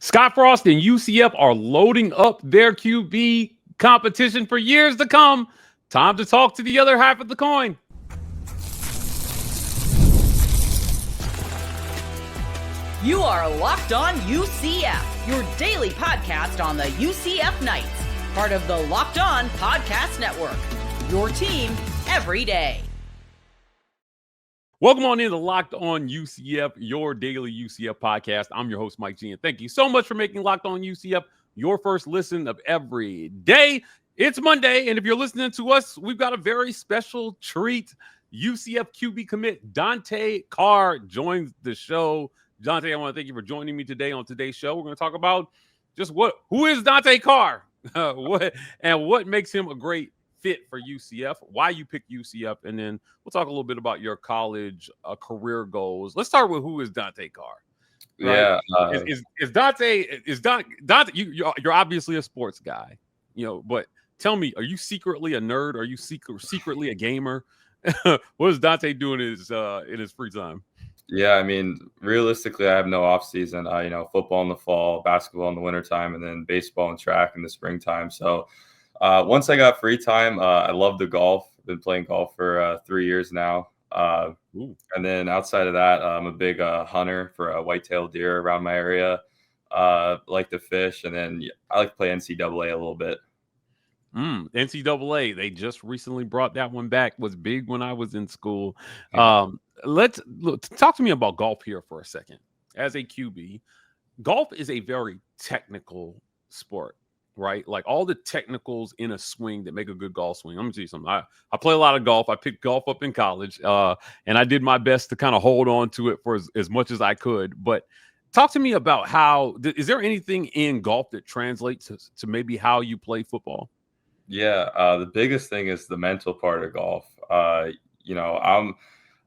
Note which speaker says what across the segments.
Speaker 1: Scott Frost and UCF are loading up their QB competition for years to come. Time to talk to the other half of the coin.
Speaker 2: You are Locked On UCF, your daily podcast on the UCF Knights, part of the Locked On Podcast Network, your team every day.
Speaker 1: Welcome on into Locked On UCF, your daily UCF podcast. I'm your host, Mike G, and thank you so much for making Locked On UCF your first listen of every day. It's Monday, and if you're listening to us, we've got a very special treat. UCF QB commit Dante Carr joins the show. Dante, I want to thank you for joining me today on today's show. We're going to talk about just who is Dante Carr, what makes him a great fit for UCF, why you picked UCF, and then we'll talk a little bit about your college career goals. Let's start with who is Dante Carr. Right? Yeah, Dante? You're obviously a sports guy, but tell me, are you secretly a nerd? Are you secretly a gamer? What is Dante doing in his free time?
Speaker 3: Yeah, I mean, realistically, I have no off season. Football in the fall, basketball in the wintertime, and then baseball and track in the springtime. So once I got free time, I love the golf. I've been playing golf for 3 years now. And then outside of that, I'm a big hunter for white-tailed deer around my area. Like to fish, and then I like to play NCAA a little bit.
Speaker 1: NCAA, they just recently brought that one back. Was big when I was in school. Let's talk to me about golf here for a second. As a QB, golf is a very technical sport, right? Like all the technicals in a swing that make a good golf swing. I'm gonna tell you something. I play a lot of golf. I picked golf up in college, and I did my best to kind of hold on to it for as much as I could. But talk to me about is there anything in golf that translates to maybe how you play football?
Speaker 3: Yeah, the biggest thing is the mental part of golf.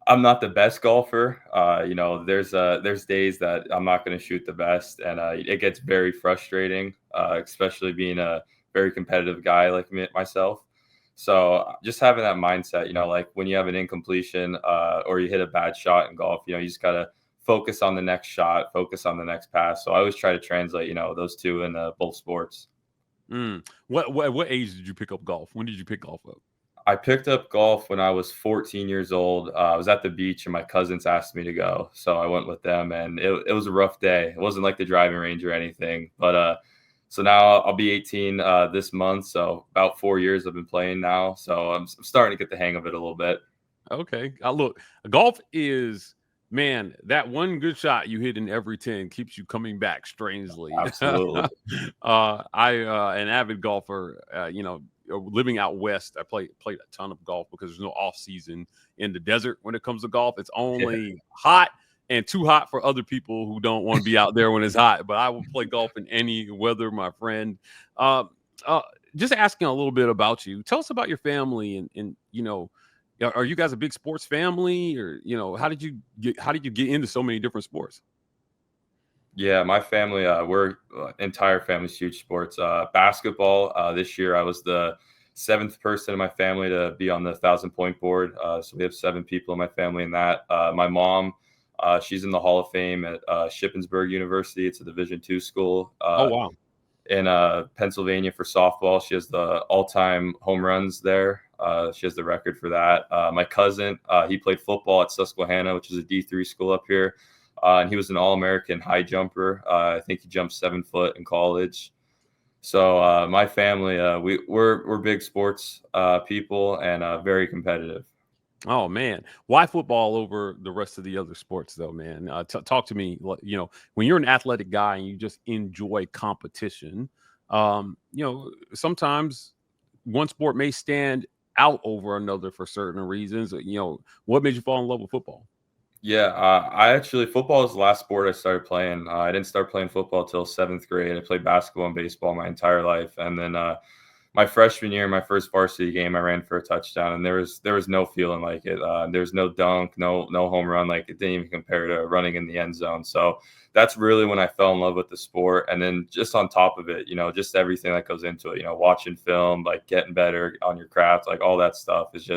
Speaker 3: I'm not the best golfer. There's days that I'm not going to shoot the best, and it gets very frustrating, especially being a very competitive guy like myself. So just having that mindset, like when you have an incompletion or you hit a bad shot in golf, you just got to focus on the next shot, focus on the next pass. So I always try to translate, those two in both sports.
Speaker 1: What age did you pick up golf? When did you pick golf up?
Speaker 3: I picked up golf when I was 14 years old. I was at the beach and my cousins asked me to go. So I went with them, and it was a rough day. It wasn't like the driving range or anything. But so now I'll be 18 this month. So about 4 years I've been playing now. So I'm starting to get the hang of it a little bit.
Speaker 1: Okay. Look, golf is, man, that one good shot you hit in every 10 keeps you coming back strangely.
Speaker 3: Absolutely.
Speaker 1: An avid golfer, living out west, I played a ton of golf because there's no off season in the desert when it comes to golf. It's only hot and too hot for other people who don't want to be out there when it's hot. But I will play golf in any weather, my friend. Just asking a little bit about you. Tell us about your family and are you guys a big sports family, or how did you get into so many different sports?
Speaker 3: Yeah, my family, we're entire family's huge sports. Basketball, this year I was the 7th person in my family to be on the 1,000-point board. So we have 7 people in my family in that. My mom, she's in the Hall of Fame at Shippensburg University. It's a Division II school.
Speaker 1: Oh, wow.
Speaker 3: In Pennsylvania for softball. She has the all-time home runs there. She has the record for that. My cousin, he played football at Susquehanna, which is a D3 school up here. And he was an All-American high jumper. I think he jumped 7 foot in college. So my family, we're big sports people and very competitive.
Speaker 1: Oh, man. Why football over the rest of the other sports, though, man? Talk to me. When you're an athletic guy and you just enjoy competition, sometimes one sport may stand out over another for certain reasons. What made you fall in love with football?
Speaker 3: Yeah, football is the last sport I started playing. I didn't start playing football till 7th grade. I played basketball and baseball my entire life. And then my freshman year, my first varsity game, I ran for a touchdown, and there was no feeling like it. There's no dunk, no home run. Like, it didn't even compare to running in the end zone. So that's really when I fell in love with the sport. And then just on top of it, just everything that goes into it, watching film, like getting better on your craft, like all that stuff is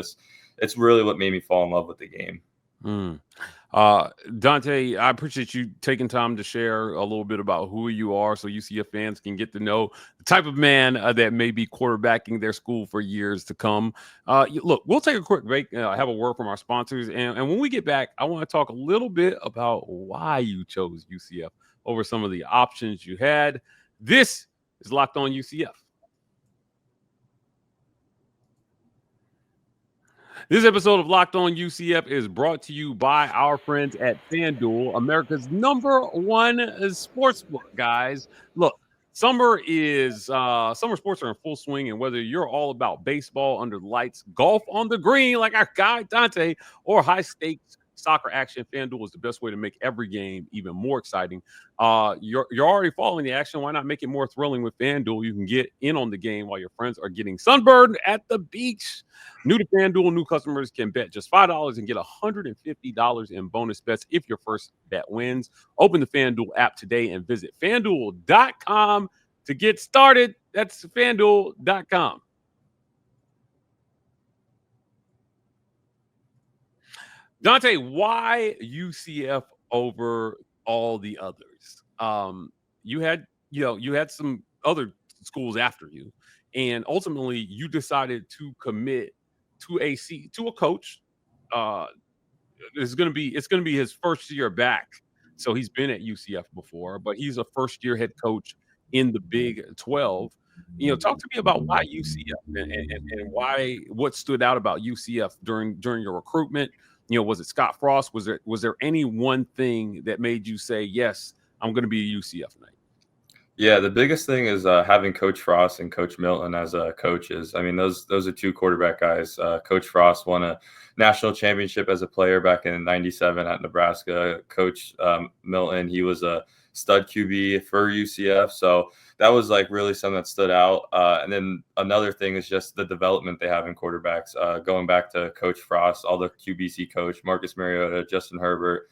Speaker 3: it's really what made me fall in love with the game.
Speaker 1: Dante, I appreciate you taking time to share a little bit about who you are so UCF fans can get to know the type of man that may be quarterbacking their school for years to come. Look, we'll take a quick break, have a word from our sponsors. And when we get back, I want to talk a little bit about why you chose UCF over some of the options you had. This is Locked On UCF. This episode of Locked On UCF is brought to you by our friends at FanDuel, America's #1 sportsbook, guys. Look, summer sports are in full swing, and whether you're all about baseball under the lights, golf on the green like our guy Dante, or high stakes soccer action, FanDuel is the best way to make every game even more exciting. You're already following the action. Why not make it more thrilling with FanDuel? You can get in on the game while your friends are getting sunburned at the beach. New to FanDuel, new customers can bet just $5 and get $150 in bonus bets if your first bet wins. Open the FanDuel app today and visit FanDuel.com to get started. That's FanDuel.com. Dante, why UCF over all the others? You had some other schools after you, and ultimately you decided to commit to a coach. It's going to be his first year back. So he's been at UCF before, but he's a first-year head coach in the Big 12. Talk to me about why UCF and what stood out about UCF during your recruitment. Was it Scott Frost? Was there any one thing that made you say, yes, I'm going to be a UCF Knight?
Speaker 3: Yeah, the biggest thing is having Coach Frost and Coach Milton as coaches. I mean, those are two quarterback guys. Coach Frost won a national championship as a player back in '97 at Nebraska. Coach Milton, he was a stud QB for UCF. So that was like really something that stood out. And then another thing is just the development they have in quarterbacks. Going back to Coach Frost, all the QBC coach, Marcus Mariota, Justin Herbert,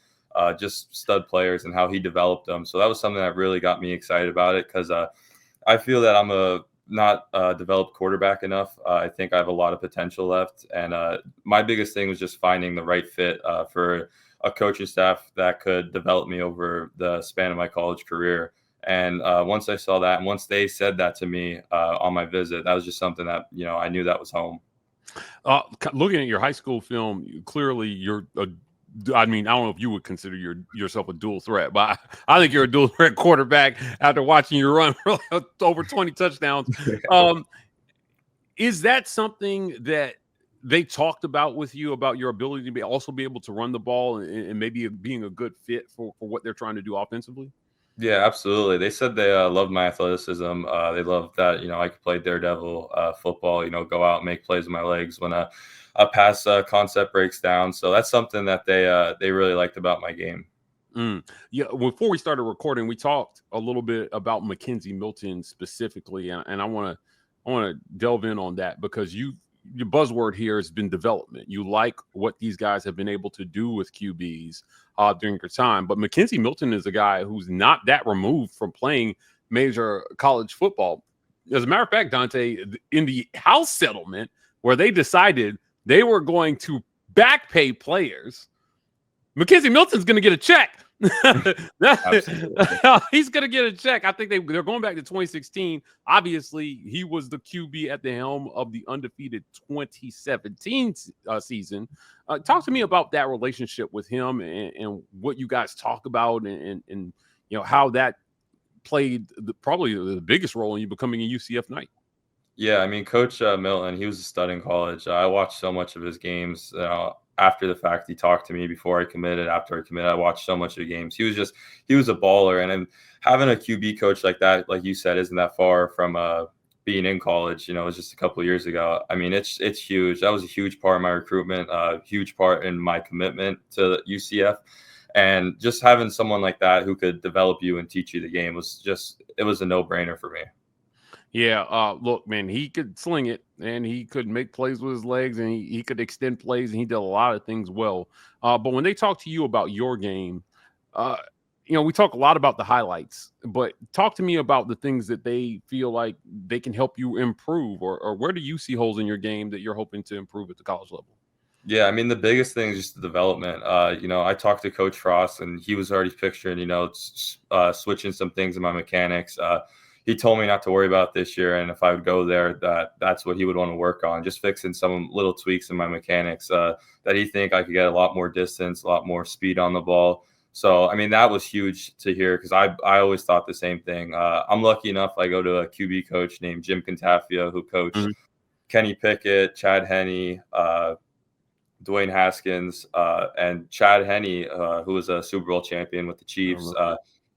Speaker 3: just stud players and how he developed them. So that was something that really got me excited about it because I feel that I'm a not developed quarterback enough. I think I have a lot of potential left. And my biggest thing was just finding the right fit for a coaching staff that could develop me over the span of my college career. And once I saw that, and once they said that to me on my visit, that was just something that, I knew that was home.
Speaker 1: Looking at your high school film, clearly I don't know if you would consider yourself a dual threat, but I think you're a dual threat quarterback after watching you run for over 20 touchdowns. Is that something that they talked about with you, about your ability to also be able to run the ball and maybe being a good fit for what they're trying to do offensively?
Speaker 3: Yeah, absolutely. They said they loved my athleticism. They loved that, I could play daredevil football, go out and make plays with my legs when a pass concept breaks down. So that's something that they really liked about my game.
Speaker 1: Yeah, before we started recording, we talked a little bit about McKenzie Milton specifically, and I want to delve in on that because your buzzword here has been development. You like what these guys have been able to do with QBs during your time. But McKenzie Milton is a guy who's not that removed from playing major college football. As a matter of fact, Dante, in the house settlement where they decided they were going to back pay players, McKenzie Milton's going to get a check. He's going to get a check. I think they're going back to 2016. Obviously, he was the QB at the helm of the undefeated 2017 season. Talk to me about that relationship with him and what you guys talk about and how that played probably the biggest role in you becoming a UCF Knight.
Speaker 3: Yeah, I mean, Coach Milton, he was a stud in college. I watched so much of his games. After the fact, he talked to me before I committed. After I committed, I watched so much of the games. He was a baller. And having a QB coach like that, like you said, isn't that far from being in college. It was just a couple of years ago. I mean, it's huge. That was a huge part of my recruitment, a huge part in my commitment to UCF. And just having someone like that who could develop you and teach you the game it was a no-brainer for me.
Speaker 1: Yeah, look, man, he could sling it, and he could make plays with his legs, and he could extend plays, and he did a lot of things well. But when they talk to you about your game, we talk a lot about the highlights, but talk to me about the things that they feel like they can help you improve, or where do you see holes in your game that you're hoping to improve at the college level?
Speaker 3: Yeah, I mean, the biggest thing is just the development. I talked to Coach Frost, and he was already picturing, switching some things in my mechanics. He told me not to worry about this year, and if I would go there, that's what he would want to work on, just fixing some little tweaks in my mechanics that he think I could get a lot more distance, a lot more speed on the ball. So, I mean, that was huge to hear because I always thought the same thing. I'm lucky enough I go to a QB coach named Jim Cantafio, who coached Kenny Pickett, Chad Henne, Dwayne Haskins, and Chad Henne, who was a Super Bowl champion with the Chiefs.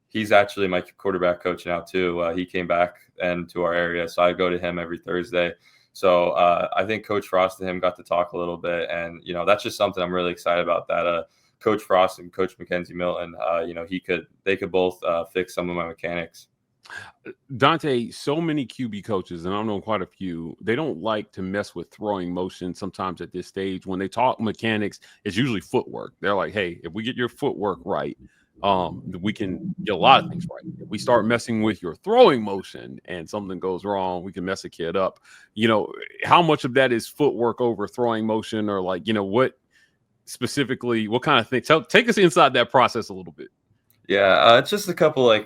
Speaker 3: He's actually my quarterback coach now too. He came back to our area, so I go to him every Thursday. So I think Coach Frost and him got to talk a little bit, and that's just something I'm really excited about. That Coach Frost and Coach McKenzie Milton, they could both fix some of my mechanics.
Speaker 1: Dante, so many QB coaches, and I've known quite a few, they don't like to mess with throwing motion sometimes at this stage. When they talk mechanics, it's usually footwork. They're like, hey, if we get your footwork right, we can get a lot of things right. If we start messing with your throwing motion and something goes wrong, we can mess a kid up. How much of that is footwork over throwing motion, or what specifically, what kind of thing? Take us inside that process a little bit.
Speaker 3: Yeah, it's just a couple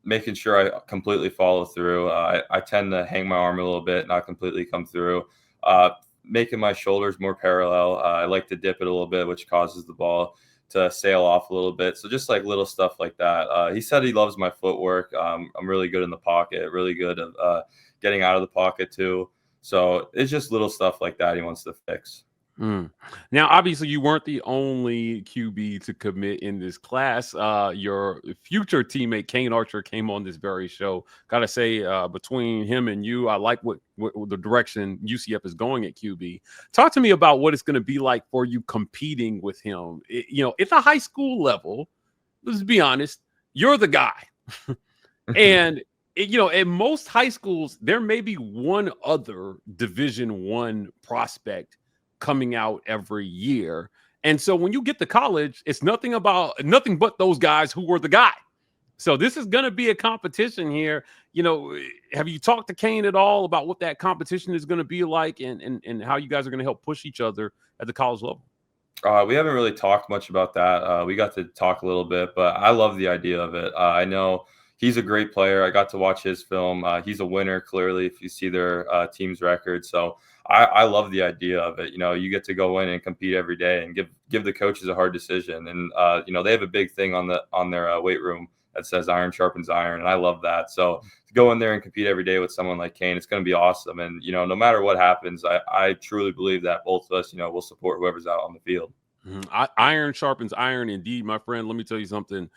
Speaker 3: making sure I completely follow through. I tend to hang my arm a little bit, not completely come through. Making my shoulders more parallel. I like to dip it a little bit, which causes the ball to sail off a little bit. So just little stuff like that. He said he loves my footwork. I'm really good in the pocket, really good at getting out of the pocket too. So it's just little stuff like that he wants to fix.
Speaker 1: Now, obviously, you weren't the only QB to commit in this class. Your future teammate, Kane Archer, came on this very show. Got to say, between him and you, I like what the direction UCF is going at QB. Talk to me about what it's going to be like for you competing with him. At the high school level, let's be honest, you're the guy. And at most high schools, there may be one other Division I prospect coming out every year. And so when you get to college, it's nothing but those guys who were the guy. So this is going to be a competition here. Have you talked to Kane at all about what that competition is going to be like and how you guys are going to help push each other at the college level?
Speaker 3: We haven't really talked much about that. We got to talk a little bit, but I love the idea of it. I know he's a great player. I got to watch his film. He's a winner, clearly, if you see their team's record. So I love the idea of it. You get to go in and compete every day and give the coaches a hard decision. And, they have a big thing on their weight room that says iron sharpens iron. And I love that. So to go in there and compete every day with someone like Kane, it's going to be awesome. And, no matter what happens, I truly believe that both of us, will support whoever's out on the field.
Speaker 1: Iron sharpens iron. Indeed, my friend, let me tell you something.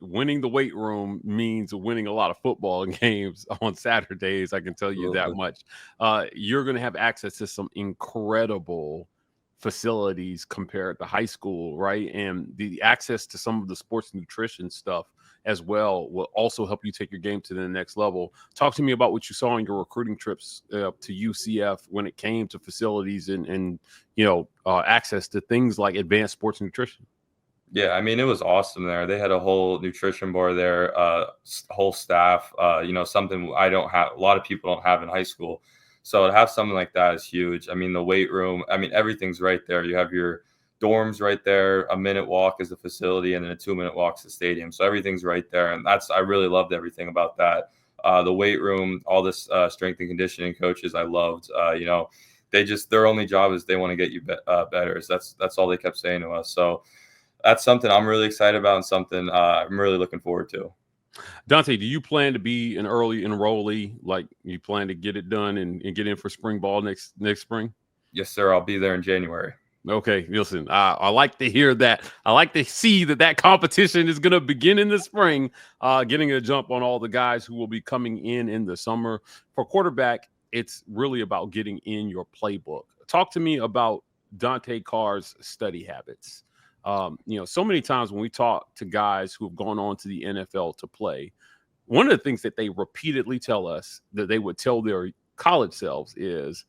Speaker 1: Winning the weight room means winning a lot of football games on Saturdays. I can tell you that much. You're going to have access to some incredible facilities compared to high school, right? And the access to some of the sports nutrition stuff as well will also help you take your game to the next level. Talk to me about what you saw on your recruiting trips to UCF when it came to facilities and access to things like advanced sports nutrition.
Speaker 3: Yeah, I mean, it was awesome there. They had a whole nutrition bar there, whole staff, something a lot of people don't have in high school. So to have something like that is huge. I mean, the weight room, everything's right there. You have your dorms right there. A minute walk is the facility, and then a 2-minute walk is the stadium. So everything's right there. And I really loved everything about that. The weight room, all this strength and conditioning coaches, I loved. Their only job is they want to get you better. So that's all they kept saying to us. So that's something I'm really excited about and something I'm really looking forward to.
Speaker 1: Dante, do you plan to be an early enrollee? Like, you plan to get it done and get in for spring ball next spring?
Speaker 3: Yes, sir. I'll be there in January.
Speaker 1: Okay, listen, I like to hear that. I like to see that competition is going to begin in the spring, getting a jump on all the guys who will be coming in the summer. For quarterback, it's really about getting in your playbook. Talk to me about Dante Carr's study habits. So many times when we talk to guys who have gone on to the NFL to play, one of the things that they repeatedly tell us that they would tell their college selves is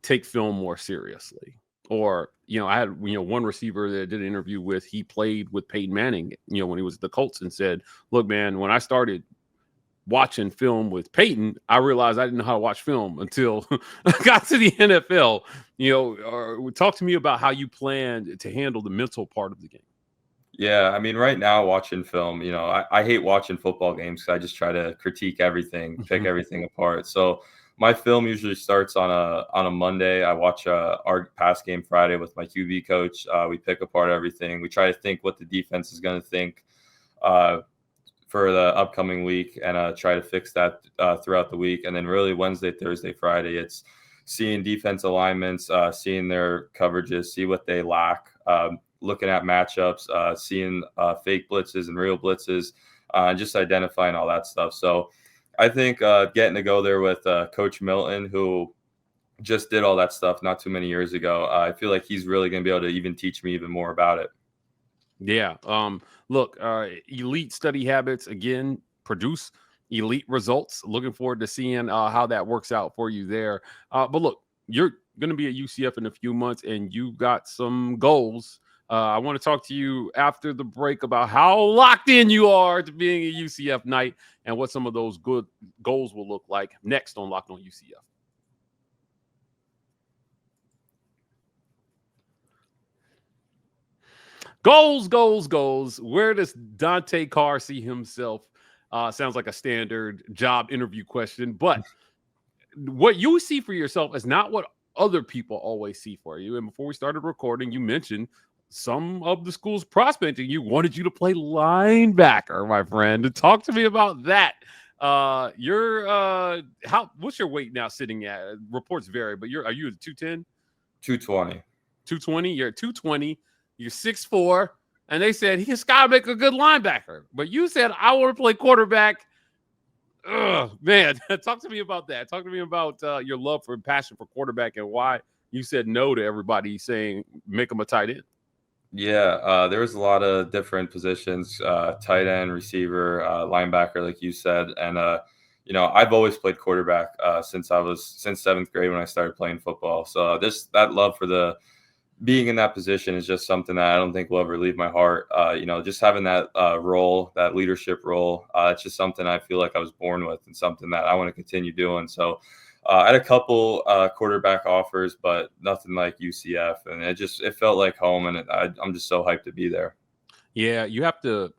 Speaker 1: take film more seriously. Or, I had, one receiver that I did an interview with, he played with Peyton Manning, when he was at the Colts, and said, look, man, when I started watching film with Peyton, I realized I didn't know how to watch film until I got to the NFL. Talk to me about how you plan to handle the mental part of the game.
Speaker 3: Yeah, I mean, right now watching film, I hate watching football games because I just try to critique everything, pick everything apart. So my film usually starts on a Monday. I watch our pass game Friday with my QB coach. We pick apart everything. We try to think what the defense is going to think for the upcoming week and try to fix that throughout the week. And then really Wednesday, Thursday, Friday, it's seeing defense alignments, seeing their coverages, see what they lack. Looking at matchups, seeing fake blitzes and real blitzes, and just identifying all that stuff. So I think getting to go there with Coach Milton, who just did all that stuff not too many years ago, I feel like he's really going to be able to even teach me even more about it.
Speaker 1: Yeah. Look, elite study habits, again, produce elite results. Looking forward to seeing how that works out for you there. But look, you're going to be at UCF in a few months, and you got some goals. I want to talk to you after the break about how locked in you are to being a UCF Knight and what some of those good goals will look like next on Locked On UCF. Goals. Where does Dante Carr see himself? Sounds like a standard job interview question, but what you see for yourself is not what other people always see for you. And before we started recording, you mentioned some of the schools prospecting you wanted you to play linebacker, my friend. Talk to me about that. What's your weight now sitting at? Reports vary, but are you at 210?
Speaker 3: 220.
Speaker 1: 220? You're at 220. You're 6'4", and they said he's got to make a good linebacker. But you said, I want to play quarterback. Ugh, man, talk to me about that. Talk to me about your love for and passion for quarterback and why you said no to everybody saying make him a tight end.
Speaker 3: Yeah, there was a lot of different positions, tight end, receiver, linebacker, like you said. And, I've always played quarterback since 7th grade when I started playing football. So that love for being in that position is just something that I don't think will ever leave my heart. Just having that role, that leadership role, it's just something I feel like I was born with and something that I want to continue doing. So I had a couple quarterback offers, but nothing like UCF, and it felt like home, and I'm just so hyped to be there.
Speaker 1: Yeah, you have to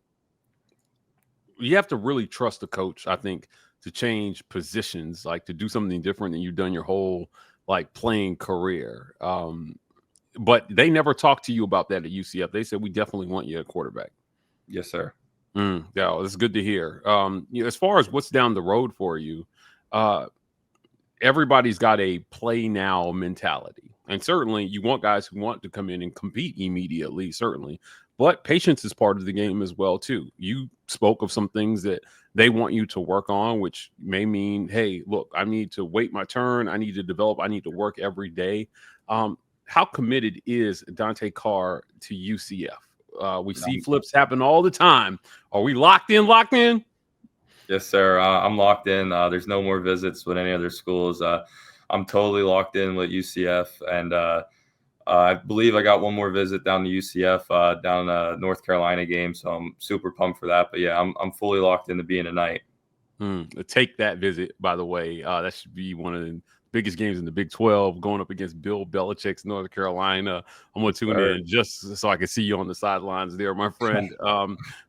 Speaker 1: really trust the coach, I think, to change positions, like to do something different than you've done your whole playing career. But they never talked to you about that at UCF. They said, we definitely want you at quarterback.
Speaker 3: Yes, sir.
Speaker 1: Yeah, it's good to hear. As far as what's down the road for you, everybody's got a play now mentality. And certainly you want guys who want to come in and compete immediately, certainly. But patience is part of the game as well, too. You spoke of some things that they want you to work on, which may mean, hey, look, I need to wait my turn. I need to develop. I need to work every day. How committed is Dante Carr to UCF? We see flips happen all the time. Are we locked in?
Speaker 3: Yes, sir. I'm locked in. There's no more visits with any other schools. I'm totally locked in with UCF, and I believe I got one more visit down to UCF down North Carolina game, so I'm super pumped for that. But yeah, I'm fully locked into being a Knight.
Speaker 1: Take that visit, by the way. That should be one of the biggest games in the Big 12, going up against Bill Belichick's North Carolina. I'm going to tune in just so I can see you on the sidelines there, my friend.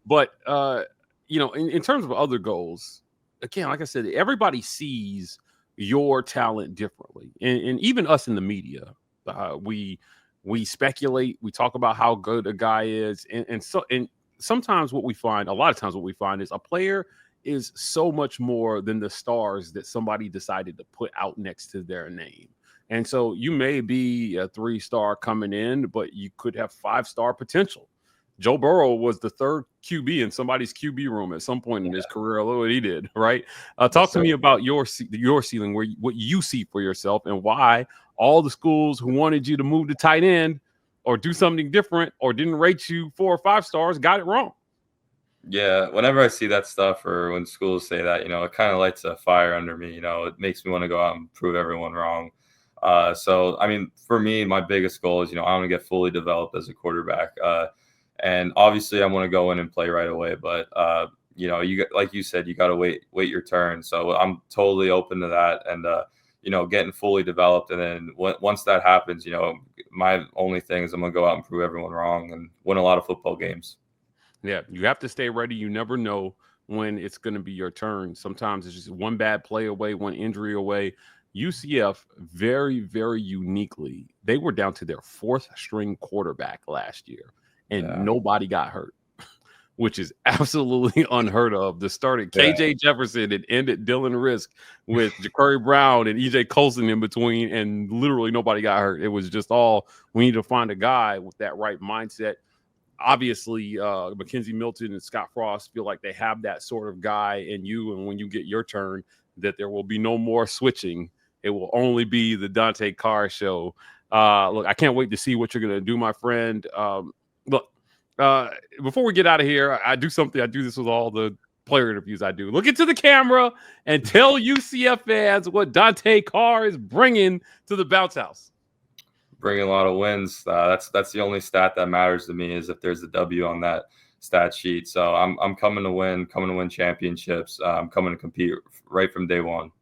Speaker 1: But in terms of other goals, again, like I said, everybody sees your talent differently. And even us in the media, we speculate, we talk about how good a guy is. And sometimes a lot of times what we find is a player is so much more than the stars that somebody decided to put out next to their name. And so you may be a 3-star coming in, but you could have 5-star potential. Joe Burrow was the 3rd QB in somebody's QB room at some point in his career. Look what he did, right? Talk to me about your ceiling, what you see for yourself, and why all the schools who wanted you to move to tight end or do something different or didn't rate you 4 or 5 stars got it wrong.
Speaker 3: Yeah, whenever I see that stuff or when schools say that, it kind of lights a fire under me. It makes me want to go out and prove everyone wrong. So, I mean, for me, my biggest goal is, I want to get fully developed as a quarterback. And obviously I want to go in and play right away. But, like you said, you got to wait your turn. So I'm totally open to that. And, getting fully developed. And then once that happens, my only thing is I'm going to go out and prove everyone wrong and win a lot of football games.
Speaker 1: Yeah, you have to stay ready. You never know when it's going to be your turn. Sometimes it's just one bad play away, one injury away. UCF, very, very uniquely, they were down to their 4th string quarterback last year, and nobody got hurt, which is absolutely unheard of. The started KJ Jefferson and ended Dylan Risk with Jacurri Brown and EJ Colson in between, and literally nobody got hurt. It was just all, we need to find a guy with that right mindset. Obviously, McKenzie, Milton, and Scott Frost feel like they have that sort of guy in you, and when you get your turn, that there will be no more switching. It will only be the Dante Carr show. Look, I can't wait to see what you're going to do, my friend. Before we get out of here, I do something. I do this with all the player interviews I do. Look into the camera and tell UCF fans what Dante Carr is bringing to the bounce house.
Speaker 3: Bringing a lot of wins. That's the only stat that matters to me, is if there's a W on that stat sheet. So I'm coming to win championships. I'm coming to compete right from day one.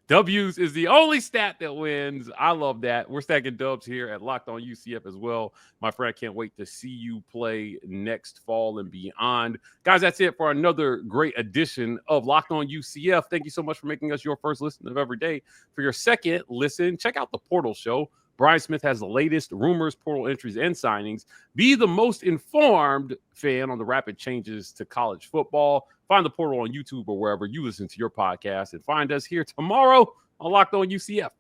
Speaker 1: W's is the only stat that wins. I love that. We're stacking dubs here at Locked On UCF as well. My friend, I can't wait to see you play next fall and beyond. Guys, that's it for another great edition of Locked On UCF. Thank you so much for making us your first listen of every day. For your second listen, check out the Portal Show. Brian Smith has the latest rumors, portal entries, and signings. Be the most informed fan on the rapid changes to college football. Find the Portal on YouTube or wherever you listen to your podcast, and find us here tomorrow on Locked On UCF.